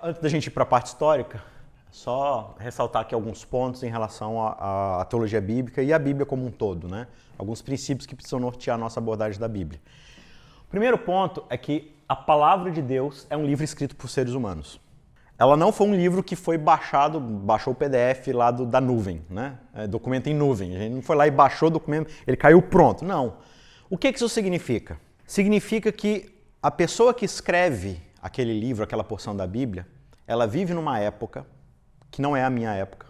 Antes da gente ir para a parte histórica, só ressaltar aqui alguns pontos em relação à teologia bíblica e à Bíblia como um todo, né? Alguns princípios que precisam nortear a nossa abordagem da Bíblia. O primeiro ponto é que a palavra de Deus é um livro escrito por seres humanos. Ela não foi um livro que foi baixou o PDF lá da nuvem, né? Documento em nuvem. A gente não foi lá e baixou o documento, ele caiu pronto. Não. O que isso significa? Significa que a pessoa que escreve aquele livro, aquela porção da Bíblia, ela vive numa época que não é a minha época.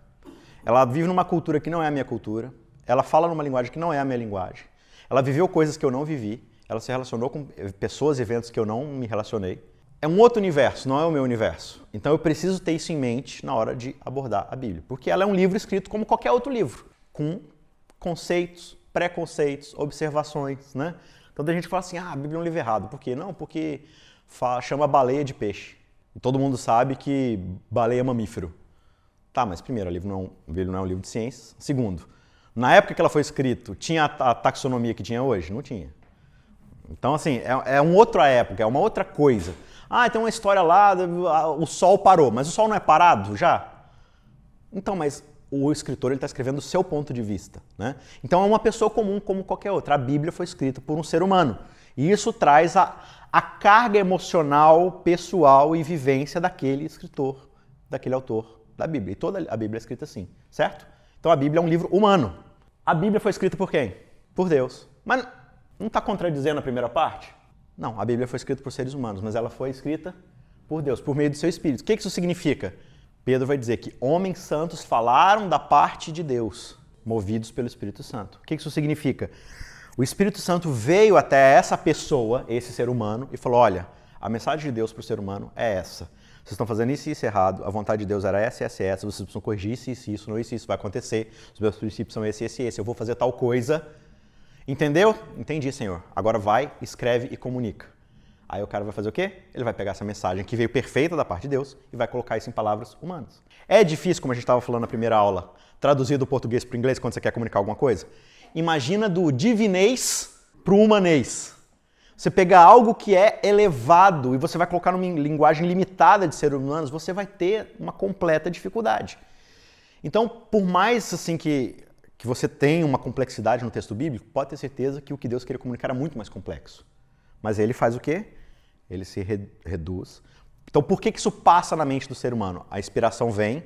Ela vive numa cultura que não é a minha cultura. Ela fala numa linguagem que não é a minha linguagem. Ela viveu coisas que eu não vivi. Ela se relacionou com pessoas e eventos que eu não me relacionei. É um outro universo, não é o meu universo. Então eu preciso ter isso em mente na hora de abordar a Bíblia. Porque ela é um livro escrito como qualquer outro livro, com conceitos, preconceitos, observações, né? Então a gente fala assim, a Bíblia é um livro errado. Por quê? Não, porque chama baleia de peixe. E todo mundo sabe que baleia é mamífero. Tá, mas primeiro, a Bíblia não é um livro de ciências. Segundo, na época que ela foi escrita, tinha a taxonomia que tinha hoje? Não tinha. Então, assim, é uma outra época, é uma outra coisa. Tem uma história lá, o Sol parou, mas o Sol não é parado já? Então, mas o escritor está escrevendo do seu ponto de vista, né? Então é uma pessoa comum como qualquer outra. A Bíblia foi escrita por um ser humano. E isso traz a carga emocional, pessoal e vivência daquele escritor, daquele autor da Bíblia. E toda a Bíblia é escrita assim, certo? Então a Bíblia é um livro humano. A Bíblia foi escrita por quem? Por Deus. Mas não está contradizendo a primeira parte? Não, a Bíblia foi escrita por seres humanos, mas ela foi escrita por Deus, por meio do seu Espírito. O que isso significa? Pedro vai dizer que homens santos falaram da parte de Deus, movidos pelo Espírito Santo. O que isso significa? O Espírito Santo veio até essa pessoa, esse ser humano, e falou, olha, a mensagem de Deus para o ser humano é essa. Vocês estão fazendo isso e isso errado, a vontade de Deus era essa, vocês precisam corrigir isso, não isso vai acontecer, os meus princípios são esse, eu vou fazer tal coisa. Entendeu? Entendi, Senhor. Agora vai, escreve e comunica. Aí o cara vai fazer o quê? Ele vai pegar essa mensagem que veio perfeita da parte de Deus e vai colocar isso em palavras humanas. É difícil, como a gente estava falando na primeira aula, traduzir do português para o inglês quando você quer comunicar alguma coisa? Imagina do divinês para o humanês. Você pegar algo que é elevado e você vai colocar numa linguagem limitada de seres humanos, você vai ter uma completa dificuldade. Então, por mais assim que você tenha uma complexidade no texto bíblico, pode ter certeza que o que Deus queria comunicar era muito mais complexo. Mas ele faz o quê? Ele se reduz. Então, por que isso passa na mente do ser humano? A inspiração vem.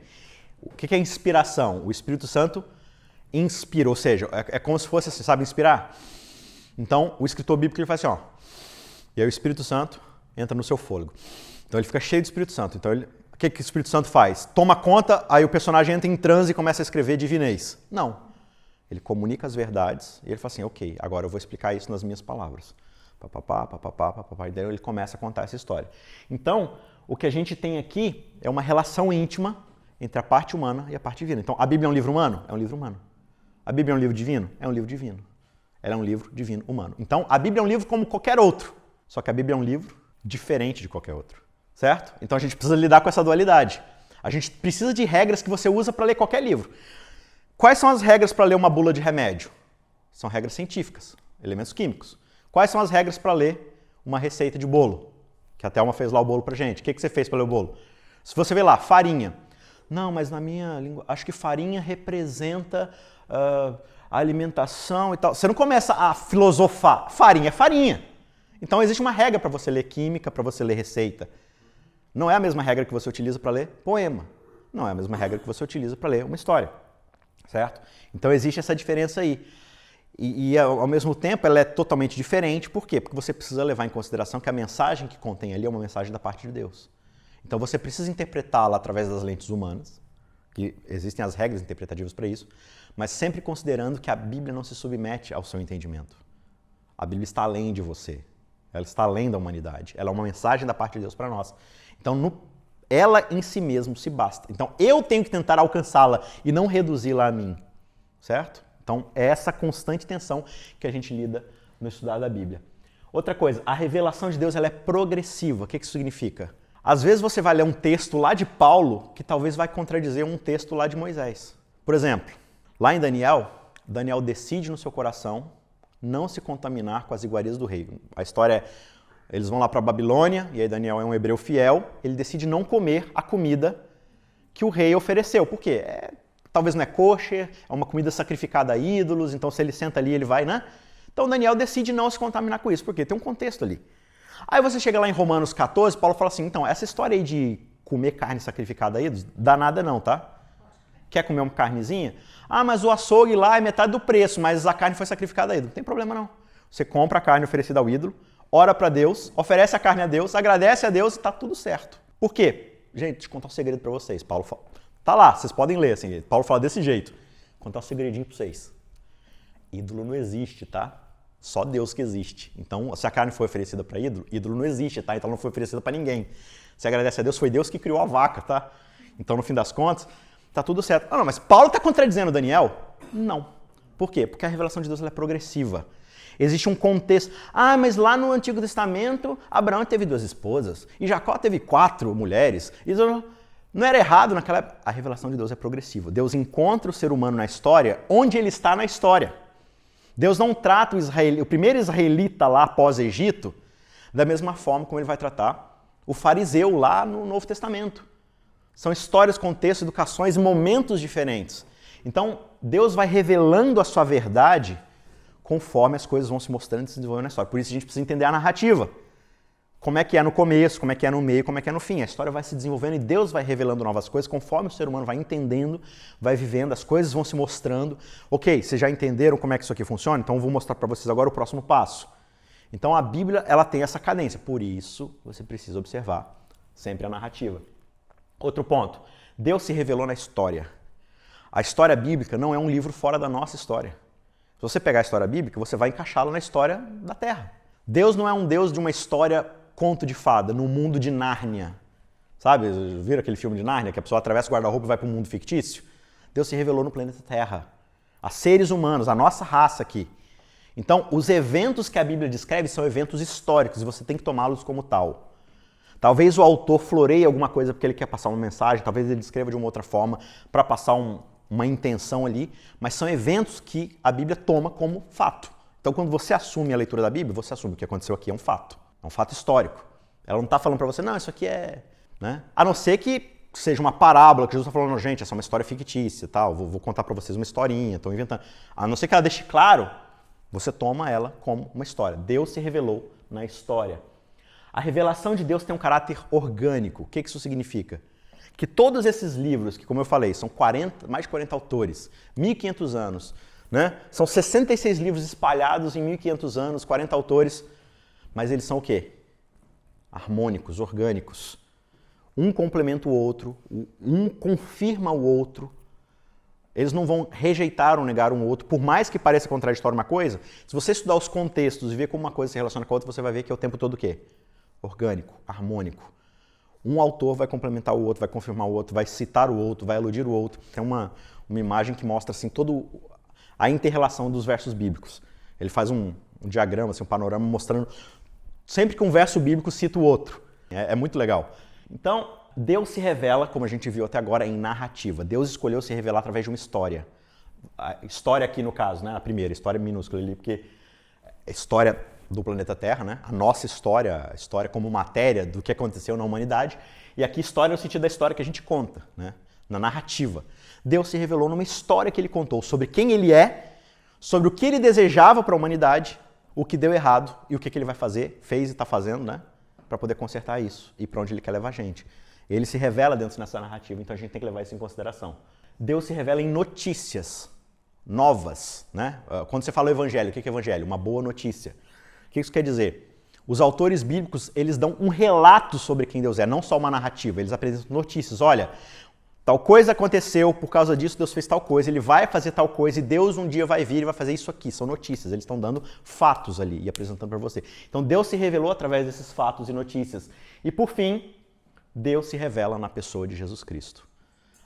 O que é inspiração? O Espírito Santo inspira, ou seja, é como se fosse assim, sabe, inspirar? Então, o escritor bíblico ele faz assim, e aí o Espírito Santo entra no seu fôlego. Então, ele fica cheio do Espírito Santo. Então, o que o Espírito Santo faz? Toma conta, aí o personagem entra em transe e começa a escrever divinês. Não. Ele comunica as verdades e ele fala assim, ok, agora eu vou explicar isso nas minhas palavras. E daí ele começa a contar essa história. Então, o que a gente tem aqui é uma relação íntima entre a parte humana e a parte divina. Então, a Bíblia é um livro humano? É um livro humano. A Bíblia é um livro divino? É um livro divino. Ela é um livro divino humano. Então, a Bíblia é um livro como qualquer outro. Só que a Bíblia é um livro diferente de qualquer outro. Certo? Então, a gente precisa lidar com essa dualidade. A gente precisa de regras que você usa para ler qualquer livro. Quais são as regras para ler uma bula de remédio? São regras científicas, elementos químicos. Quais são as regras para ler uma receita de bolo? Que a Thelma fez lá o bolo pra gente. O que você fez para ler o bolo? Se você vê lá, farinha. Não, mas na minha língua, acho que farinha representa a alimentação e tal. Você não começa a filosofar. Farinha é farinha. Então existe uma regra para você ler química, para você ler receita. Não é a mesma regra que você utiliza para ler poema. Não é a mesma regra que você utiliza para ler uma história. Certo? Então existe essa diferença aí. E ao mesmo tempo ela é totalmente diferente. Por quê? Porque você precisa levar em consideração que a mensagem que contém ali é uma mensagem da parte de Deus. Então você precisa interpretá-la através das lentes humanas, que existem as regras interpretativas para isso, mas sempre considerando que a Bíblia não se submete ao seu entendimento. A Bíblia está além de você. Ela está além da humanidade. Ela é uma mensagem da parte de Deus para nós. Então ela em si mesma se basta. Então eu tenho que tentar alcançá-la e não reduzi-la a mim. Certo? Então é essa constante tensão que a gente lida no estudar da Bíblia. Outra coisa, a revelação de Deus ela é progressiva. O que isso significa? Às vezes você vai ler um texto lá de Paulo que talvez vai contradizer um texto lá de Moisés. Por exemplo, lá em Daniel decide no seu coração não se contaminar com as iguarias do rei. A história é, Eles vão lá para a Babilônia, e aí Daniel é um hebreu fiel, ele decide não comer a comida que o rei ofereceu. Por quê? Talvez não é kosher, é uma comida sacrificada a ídolos, então se ele senta ali, ele vai, né? Então Daniel decide não se contaminar com isso, porque tem um contexto ali. Aí você chega lá em Romanos 14, Paulo fala assim, então, essa história aí de comer carne sacrificada a ídolos, dá nada não, tá? Quer comer uma carnezinha? Ah, mas o açougue lá é metade do preço, mas a carne foi sacrificada a ídolo. Não tem problema não. Você compra a carne oferecida ao ídolo, ora para Deus, oferece a carne a Deus, agradece a Deus e tá tudo certo. Por quê? Gente, deixa eu contar um segredo para vocês. Paulo fala, tá lá, vocês podem ler assim. Paulo fala desse jeito. Vou contar um segredinho para vocês. Ídolo não existe, tá? Só Deus que existe. Então, se a carne foi oferecida para ídolo, ídolo não existe, tá? Então não foi oferecida para ninguém. Você agradece a Deus, foi Deus que criou a vaca, tá? Então, no fim das contas, tá tudo certo. Ah, não, mas Paulo está contradizendo Daniel? Não. Por quê? Porque a revelação de Deus ela é progressiva. Existe um contexto. Ah, mas lá no Antigo Testamento, Abraão teve 2 esposas e Jacó teve 4 mulheres. Isso não era errado naquela época. A revelação de Deus é progressiva. Deus encontra o ser humano na história onde ele está na história. Deus não trata o primeiro israelita lá pós-Egito da mesma forma como ele vai tratar o fariseu lá no Novo Testamento. São histórias, contextos, educações, momentos diferentes. Então, Deus vai revelando a sua verdade conforme as coisas vão se mostrando e se desenvolvendo na história. Por isso a gente precisa entender a narrativa. Como é que é no começo, como é que é no meio, como é que é no fim. A história vai se desenvolvendo e Deus vai revelando novas coisas conforme o ser humano vai entendendo, vai vivendo, as coisas vão se mostrando. Ok, vocês já entenderam como é que isso aqui funciona? Então eu vou mostrar para vocês agora o próximo passo. Então a Bíblia ela tem essa cadência, por isso você precisa observar sempre a narrativa. Outro ponto, Deus se revelou na história. A história bíblica não é um livro fora da nossa história. Se você pegar a história bíblica, você vai encaixá-la na história da Terra. Deus não é um Deus de uma história conto de fada, no mundo de Nárnia. Sabe, viram aquele filme de Nárnia, que a pessoa atravessa o guarda-roupa e vai para um mundo fictício? Deus se revelou no planeta Terra, a seres humanos, a nossa raça aqui. Então, os eventos que a Bíblia descreve são eventos históricos e você tem que tomá-los como tal. Talvez o autor floreie alguma coisa porque ele quer passar uma mensagem, talvez ele descreva de uma outra forma para passar uma intenção ali, mas são eventos que a Bíblia toma como fato. Então, quando você assume a leitura da Bíblia, você assume que o que aconteceu aqui é um fato histórico. Ela não está falando para você, não, isso aqui é... Né? A não ser que seja uma parábola, que Jesus está falando, gente, essa é uma história fictícia, tal, vou contar para vocês uma historinha, estou inventando. A não ser que ela deixe claro, você toma ela como uma história. Deus se revelou na história. A revelação de Deus tem um caráter orgânico. O que isso significa? Que todos esses livros, que como eu falei, são mais de 40 autores, 1.500 anos, né? São 66 livros espalhados em 1.500 anos, 40 autores, mas eles são o quê? Harmônicos, orgânicos. Um complementa o outro, um confirma o outro. Eles não vão rejeitar ou negar um outro, por mais que pareça contraditório uma coisa. Se você estudar os contextos e ver como uma coisa se relaciona com a outra, você vai ver que é o tempo todo o quê? Orgânico, harmônico. Um autor vai complementar o outro, vai confirmar o outro, vai citar o outro, vai aludir o outro. Tem uma imagem que mostra assim, toda a inter-relação dos versos bíblicos. Ele faz um diagrama, assim, um panorama mostrando sempre que um verso bíblico cita o outro. É muito legal. Então, Deus se revela, como a gente viu até agora, em narrativa. Deus escolheu se revelar através de uma história. A história aqui, no caso, né? A primeira, história minúscula ali, porque a história do planeta Terra, né? A nossa história, a história como matéria do que aconteceu na humanidade. E aqui história no sentido da história que a gente conta, né? Na narrativa. Deus se revelou numa história que ele contou sobre quem ele é, sobre o que ele desejava para a humanidade, o que deu errado e o que ele vai fazer, fez e está fazendo, né? Para poder consertar isso e para onde ele quer levar a gente. Ele se revela dentro dessa narrativa, então a gente tem que levar isso em consideração. Deus se revela em notícias novas, né? Quando você fala evangelho, o que é evangelho? Uma boa notícia. O que isso quer dizer? Os autores bíblicos, eles dão um relato sobre quem Deus é, não só uma narrativa. Eles apresentam notícias. Olha, tal coisa aconteceu, por causa disso Deus fez tal coisa, ele vai fazer tal coisa e Deus um dia vai vir e vai fazer isso aqui. São notícias, eles estão dando fatos ali e apresentando para você. Então Deus se revelou através desses fatos e notícias. E por fim, Deus se revela na pessoa de Jesus Cristo.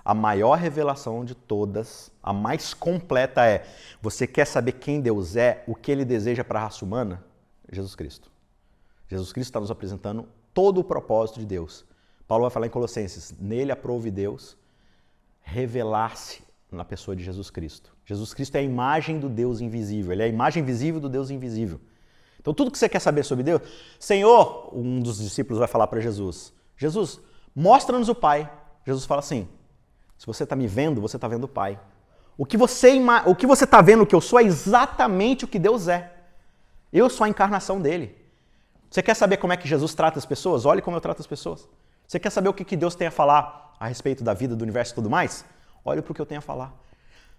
A maior revelação de todas, a mais completa é: você quer saber quem Deus é, o que ele deseja para a raça humana? Jesus Cristo. Jesus Cristo está nos apresentando todo o propósito de Deus. Paulo vai falar em Colossenses, nele aprove Deus revelar-se na pessoa de Jesus Cristo. Jesus Cristo é a imagem do Deus invisível, ele é a imagem visível do Deus invisível. Então tudo que você quer saber sobre Deus, Senhor, um dos discípulos vai falar para Jesus, Jesus, mostra-nos o Pai. Jesus fala assim, se você está me vendo, você está vendo o Pai. O que você está vendo que eu sou é exatamente o que Deus é. Eu sou a encarnação dele. Você quer saber como é que Jesus trata as pessoas? Olhe como eu trato as pessoas. Você quer saber o que Deus tem a falar a respeito da vida, do universo e tudo mais? Olhe para o que eu tenho a falar.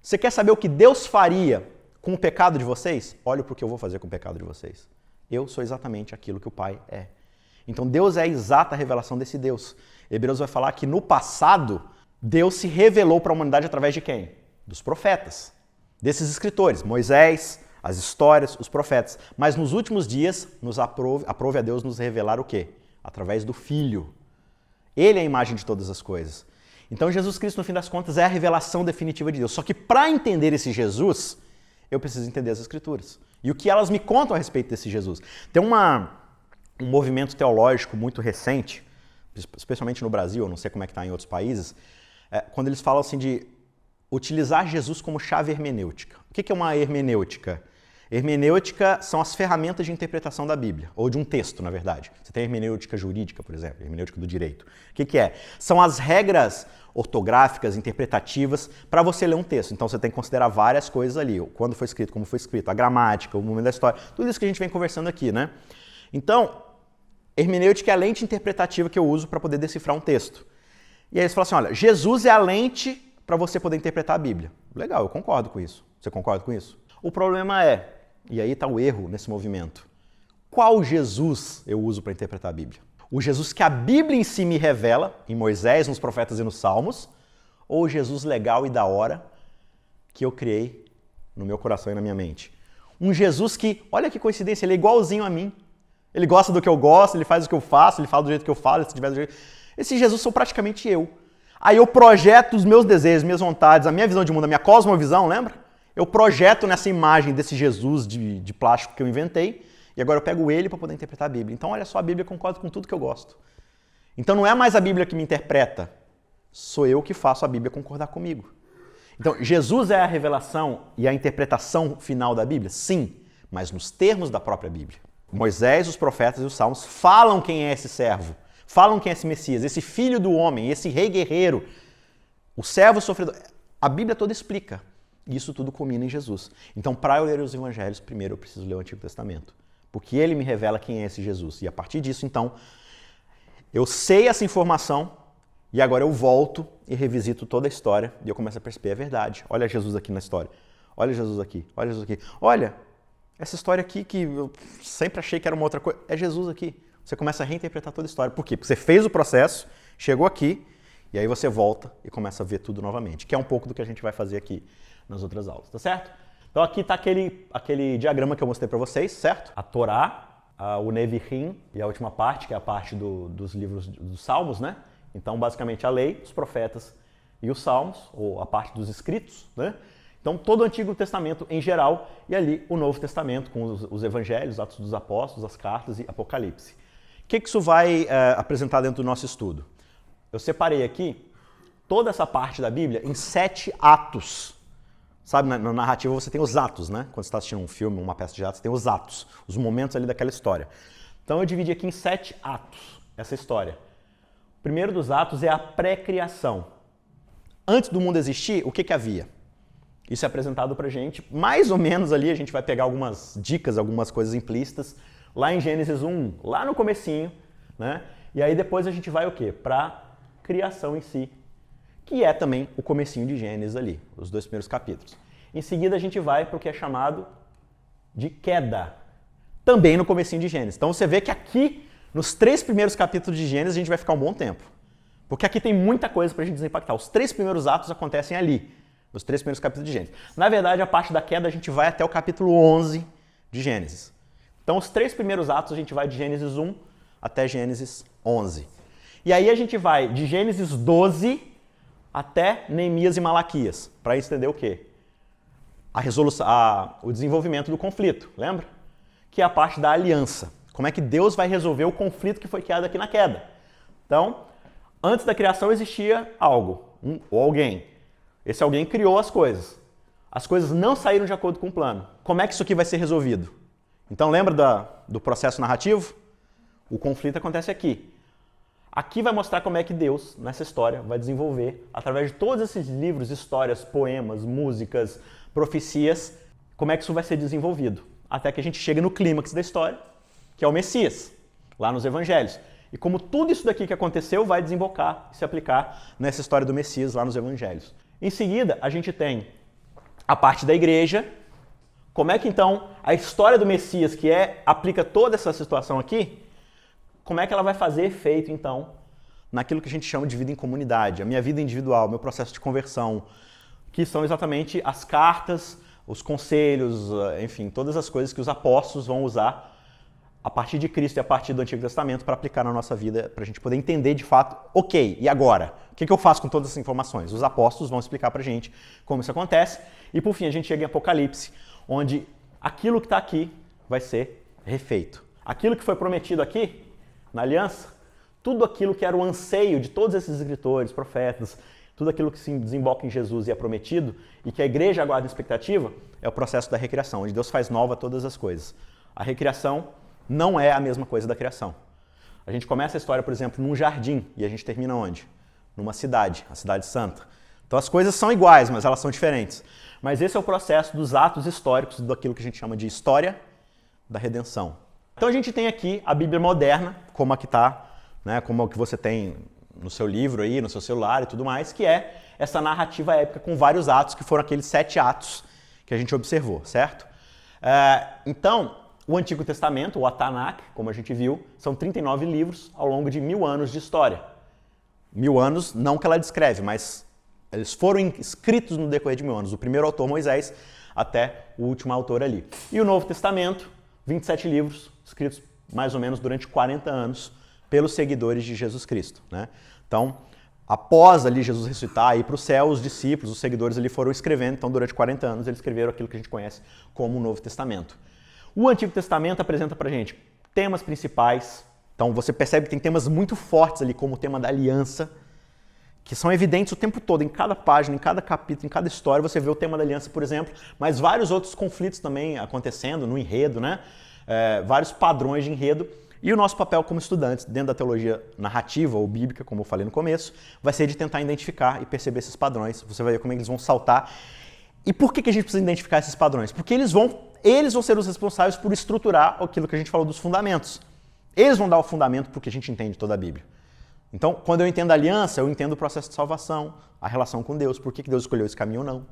Você quer saber o que Deus faria com o pecado de vocês? Olhe para o que eu vou fazer com o pecado de vocês. Eu sou exatamente aquilo que o Pai é. Então Deus é a exata revelação desse Deus. Hebreus vai falar que no passado, Deus se revelou para a humanidade através de quem? Dos profetas, desses escritores, Moisés, as histórias, os profetas. Mas nos últimos dias, aprove a Deus nos revelar o quê? Através do Filho. Ele é a imagem de todas as coisas. Então Jesus Cristo, no fim das contas, é a revelação definitiva de Deus. Só que para entender esse Jesus, eu preciso entender as Escrituras. E o que elas me contam a respeito desse Jesus. Tem um movimento teológico muito recente, especialmente no Brasil, eu não sei como é que está em outros países, quando eles falam assim de utilizar Jesus como chave hermenêutica. O que é uma hermenêutica? Hermenêutica são as ferramentas de interpretação da Bíblia, ou de um texto, na verdade. Você tem a hermenêutica jurídica, por exemplo, a hermenêutica do direito. O que é? São as regras ortográficas, interpretativas, para você ler um texto. Então você tem que considerar várias coisas ali, quando foi escrito, como foi escrito, a gramática, o momento da história, tudo isso que a gente vem conversando aqui, né? Então, hermenêutica é a lente interpretativa que eu uso para poder decifrar um texto. E aí eles falam assim, olha, Jesus é a lente para você poder interpretar a Bíblia. Legal, eu concordo com isso. Você concorda com isso? O problema é, e aí está o erro nesse movimento, qual Jesus eu uso para interpretar a Bíblia? O Jesus que a Bíblia em si me revela, em Moisés, nos profetas e nos salmos, ou o Jesus legal e da hora que eu criei no meu coração e na minha mente? Um Jesus que, olha que coincidência, ele é igualzinho a mim. Ele gosta do que eu gosto, ele faz o que eu faço, ele fala do jeito que eu falo, se tiver do jeito... Esse Jesus sou praticamente eu. Aí eu projeto os meus desejos, minhas vontades, a minha visão de mundo, a minha cosmovisão, lembra? Eu projeto nessa imagem desse Jesus de plástico que eu inventei e agora eu pego ele para poder interpretar a Bíblia. Então, olha só, a Bíblia concorda com tudo que eu gosto. Então, não é mais a Bíblia que me interpreta, sou eu que faço a Bíblia concordar comigo. Então, Jesus é a revelação e a interpretação final da Bíblia? Sim, mas nos termos da própria Bíblia. Moisés, os profetas e os salmos falam quem é esse servo, falam quem é esse Messias, esse filho do homem, esse rei guerreiro, o servo sofredor. A Bíblia toda explica. Isso tudo culmina em Jesus. Então, para eu ler os evangelhos, primeiro eu preciso ler o Antigo Testamento. Porque ele me revela quem é esse Jesus. E a partir disso, então, eu sei essa informação e agora eu volto e revisito toda a história e eu começo a perceber a verdade. Olha Jesus aqui na história. Olha Jesus aqui. Olha Jesus aqui. Olha, essa história aqui que eu sempre achei que era uma outra coisa. É Jesus aqui. Você começa a reinterpretar toda a história. Por quê? Porque você fez o processo, chegou aqui e aí você volta e começa a ver tudo novamente. Que é um pouco do que a gente vai fazer aqui nas outras aulas, tá certo? Então aqui está aquele diagrama que eu mostrei para vocês, certo? A Torá, o Nevi'im e a última parte, que é a parte dos livros dos Salmos, né? Então basicamente a lei, os profetas e os Salmos, ou a parte dos escritos, né? Então todo o Antigo Testamento em geral e ali o Novo Testamento com os Evangelhos, Atos dos Apóstolos, as cartas e Apocalipse. O que isso vai apresentar dentro do nosso estudo? Eu separei aqui toda essa parte da Bíblia em 7 atos. Sabe, na narrativa você tem os atos, né? Quando você está assistindo um filme, uma peça de teatro, você tem os atos, os momentos ali daquela história. Então eu dividi aqui em 7 atos essa história. O primeiro dos atos é a pré-criação. Antes do mundo existir, o que havia? Isso é apresentado pra gente, mais ou menos ali, a gente vai pegar algumas dicas, algumas coisas implícitas, lá em Gênesis 1, lá no comecinho, né? E aí depois a gente vai o quê? Pra criação em si, que é também o comecinho de Gênesis ali, os 2 primeiros capítulos. Em seguida a gente vai para o que é chamado de queda, também no comecinho de Gênesis. Então você vê que aqui, nos 3 primeiros capítulos de Gênesis, a gente vai ficar um bom tempo. Porque aqui tem muita coisa para a gente desimpactar. Os 3 primeiros atos acontecem ali, nos 3 primeiros capítulos de Gênesis. Na verdade, a parte da queda a gente vai até o capítulo 11 de Gênesis. Então os 3 primeiros atos a gente vai de Gênesis 1 até Gênesis 11. E aí a gente vai de Gênesis 12 até Neemias e Malaquias, para entender o quê? O desenvolvimento do conflito, lembra? Que é a parte da aliança. Como é que Deus vai resolver o conflito que foi criado aqui na queda? Então, antes da criação existia algo, ou alguém. Esse alguém criou as coisas. As coisas não saíram de acordo com o plano. Como é que isso aqui vai ser resolvido? Então lembra do processo narrativo? O conflito acontece aqui. Aqui vai mostrar como é que Deus, nessa história, vai desenvolver, através de todos esses livros, histórias, poemas, músicas, profecias, como é que isso vai ser desenvolvido. Até que a gente chega no clímax da história, que é o Messias, lá nos Evangelhos. E como tudo isso daqui que aconteceu vai desembocar e se aplicar nessa história do Messias lá nos Evangelhos. Em seguida, a gente tem a parte da igreja. Como é que então a história do Messias, que aplica toda essa situação aqui, como é que ela vai fazer efeito então naquilo que a gente chama de vida em comunidade, a minha vida individual, meu processo de conversão, que são exatamente as cartas, os conselhos, enfim, todas as coisas que os apóstolos vão usar a partir de Cristo e a partir do Antigo Testamento para aplicar na nossa vida, para a gente poder entender de fato, ok, e agora? O que eu faço com todas essas informações? Os apóstolos vão explicar para a gente como isso acontece. E por fim, a gente chega em Apocalipse, onde aquilo que está aqui vai ser refeito. Aquilo que foi prometido aqui, na aliança, tudo aquilo que era o anseio de todos esses escritores, profetas, tudo aquilo que se desemboca em Jesus e é prometido, e que a igreja aguarda expectativa, é o processo da recriação, onde Deus faz nova todas as coisas. A recriação não é a mesma coisa da criação. A gente começa a história, por exemplo, num jardim, e a gente termina onde? Numa cidade, a cidade santa. Então as coisas são iguais, mas elas são diferentes. Mas esse é o processo dos atos históricos, daquilo que a gente chama de história da redenção. Então a gente tem aqui a Bíblia moderna, como a que está, né, como a que você tem no seu livro aí, no seu celular e tudo mais, que é essa narrativa épica com vários atos, que foram aqueles 7 atos que a gente observou, certo? Então, o Antigo Testamento, o Tanakh, como a gente viu, são 39 livros ao longo de 1000 anos de história. 1000 anos, não que ela descreve, mas eles foram escritos no decorrer de 1000 anos, do primeiro autor Moisés até o último autor ali. E o Novo Testamento, 27 livros, escritos mais ou menos durante 40 anos pelos seguidores de Jesus Cristo, né? Então, após ali Jesus ressuscitar e ir para o céu, os discípulos, os seguidores ali foram escrevendo, então durante 40 anos eles escreveram aquilo que a gente conhece como o Novo Testamento. O Antigo Testamento apresenta pra gente temas principais, então você percebe que tem temas muito fortes ali, como o tema da aliança, que são evidentes o tempo todo, em cada página, em cada capítulo, em cada história, você vê o tema da aliança, por exemplo, mas vários outros conflitos também acontecendo no enredo, né? Vários padrões de enredo. E o nosso papel como estudantes, dentro da teologia narrativa ou bíblica, como eu falei no começo, vai ser de tentar identificar e perceber esses padrões. Você vai ver como eles vão saltar. E por que a gente precisa identificar esses padrões? Porque eles vão ser os responsáveis por estruturar aquilo que a gente falou dos fundamentos. Eles vão dar o fundamento para o que a gente entende toda a Bíblia. Então, quando eu entendo a aliança, eu entendo o processo de salvação, a relação com Deus, por que Deus escolheu esse caminho ou não.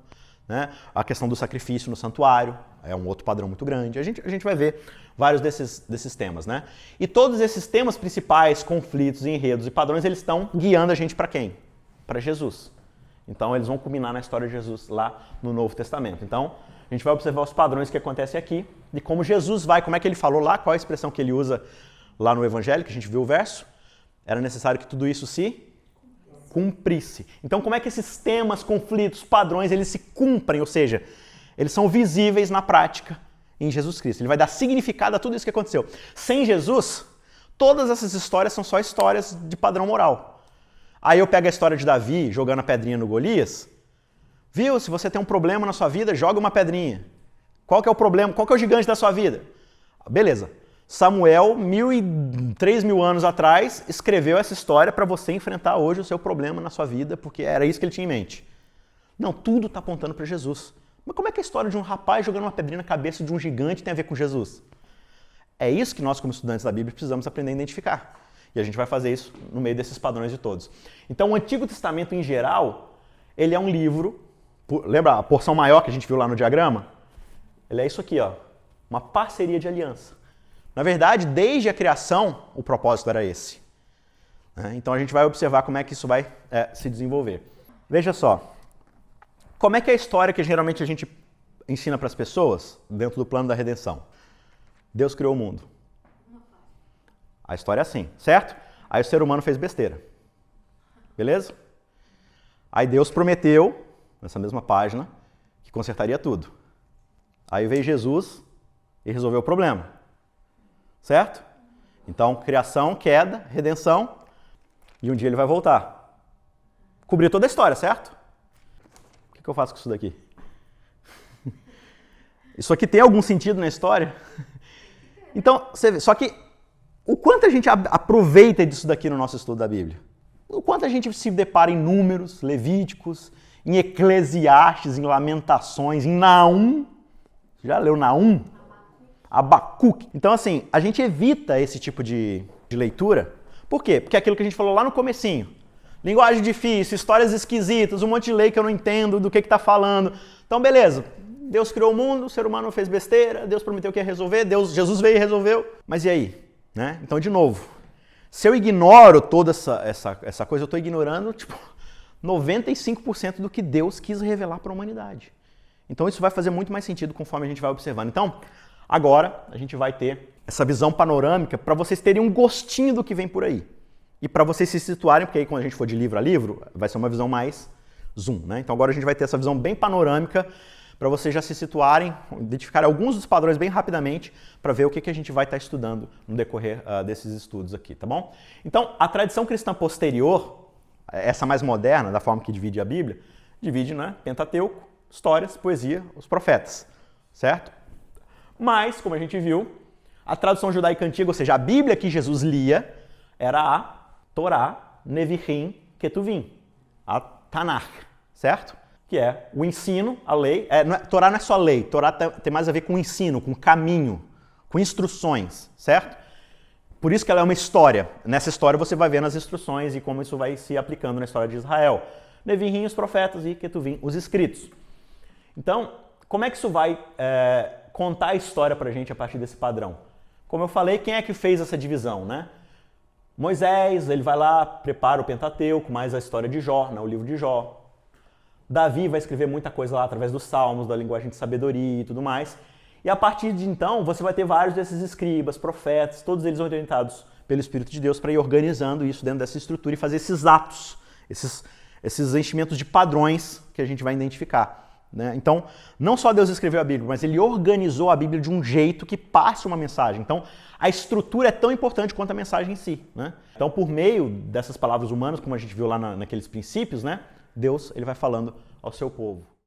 Né? A questão do sacrifício no santuário é um outro padrão muito grande. A gente vai ver vários desses temas. Né? E todos esses temas principais, conflitos, enredos e padrões, eles estão guiando a gente para quem? Para Jesus. Então, eles vão culminar na história de Jesus lá no Novo Testamento. Então, a gente vai observar os padrões que acontecem aqui e como Jesus vai, como é que ele falou lá, qual a expressão que ele usa lá no Evangelho, que a gente viu o verso. Era necessário que tudo isso se cumprisse. Então, como é que esses temas, conflitos, padrões, eles se cumprem? Ou seja, eles são visíveis na prática em Jesus Cristo. Ele vai dar significado a tudo isso que aconteceu. Sem Jesus, todas essas histórias são só histórias de padrão moral. Aí eu pego a história de Davi jogando a pedrinha no Golias. Viu? Se você tem um problema na sua vida, joga uma pedrinha. Qual que é o problema? Qual que é o gigante da sua vida? Beleza. Samuel, 3.000 anos atrás, escreveu essa história para você enfrentar hoje o seu problema na sua vida, porque era isso que ele tinha em mente. Não, tudo está apontando para Jesus. Mas como é que a história de um rapaz jogando uma pedrinha na cabeça de um gigante tem a ver com Jesus? É isso que nós, como estudantes da Bíblia, precisamos aprender a identificar. E a gente vai fazer isso no meio desses padrões de todos. Então, o Antigo Testamento, em geral, ele é um livro. Lembra a porção maior que a gente viu lá no diagrama? Ele é isso aqui, ó, uma parceria de aliança. Na verdade, desde a criação, o propósito era esse. Então a gente vai observar como é que isso vai se desenvolver. Veja só, como é que é a história que geralmente a gente ensina para as pessoas dentro do plano da redenção? Deus criou o mundo. A história é assim, certo? Aí o ser humano fez besteira. Beleza? Aí Deus prometeu, nessa mesma página, que consertaria tudo. Aí veio Jesus e resolveu o problema. Certo? Então, criação, queda, redenção, e um dia ele vai voltar. Cobriu toda a história, certo? O que eu faço com isso daqui? Isso aqui tem algum sentido na história? Então, você vê, só que o quanto a gente aproveita disso daqui no nosso estudo da Bíblia? O quanto a gente se depara em Números, Levíticos, em Eclesiastes, em Lamentações, em Naum. Já leu Naum? Abacuque. Então, assim, a gente evita esse tipo de leitura. Por quê? Porque é aquilo que a gente falou lá no comecinho. Linguagem difícil, histórias esquisitas, um monte de lei que eu não entendo do que está falando. Então, beleza. Deus criou o mundo, o ser humano fez besteira, Deus prometeu que ia resolver, Jesus veio e resolveu. Mas e aí? Né? Então, de novo, se eu ignoro toda essa coisa, eu estou ignorando, 95% do que Deus quis revelar para a humanidade. Então isso vai fazer muito mais sentido conforme a gente vai observando. Então, agora a gente vai ter essa visão panorâmica para vocês terem um gostinho do que vem por aí. E para vocês se situarem, porque aí quando a gente for de livro a livro, vai ser uma visão mais zoom, né? Então agora a gente vai ter essa visão bem panorâmica para vocês já se situarem, identificarem alguns dos padrões bem rapidamente para ver o que a gente vai estar estudando no decorrer desses estudos aqui, tá bom? Então, a tradição cristã posterior, essa mais moderna, da forma que divide a Bíblia, divide, né, Pentateuco, histórias, poesia, os profetas, certo? Mas, como a gente viu, a tradução judaica antiga, ou seja, a Bíblia que Jesus lia, era a Torá, Nevi'im, Ketuvim, a Tanakh, certo? Que é o ensino, a lei. Torá não é só lei, Torá tem mais a ver com ensino, com caminho, com instruções, certo? Por isso que ela é uma história. Nessa história você vai vendo as instruções e como isso vai se aplicando na história de Israel. Nevi'im, os profetas, e Ketuvim, os escritos. Então, como é que isso vai contar a história pra gente a partir desse padrão? Como eu falei, quem é que fez essa divisão, né? Moisés, ele vai lá, prepara o Pentateuco, mais a história de Jó, né, o livro de Jó. Davi vai escrever muita coisa lá através dos salmos, da linguagem de sabedoria e tudo mais. E a partir de então, você vai ter vários desses escribas, profetas, todos eles orientados pelo Espírito de Deus para ir organizando isso dentro dessa estrutura e fazer esses atos, esses enchimentos de padrões que a gente vai identificar, né? Então, não só Deus escreveu a Bíblia, mas ele organizou a Bíblia de um jeito que passe uma mensagem. Então, a estrutura é tão importante quanto a mensagem em si, né? Então, por meio dessas palavras humanas, como a gente viu lá naqueles princípios, né? Deus ele vai falando ao seu povo.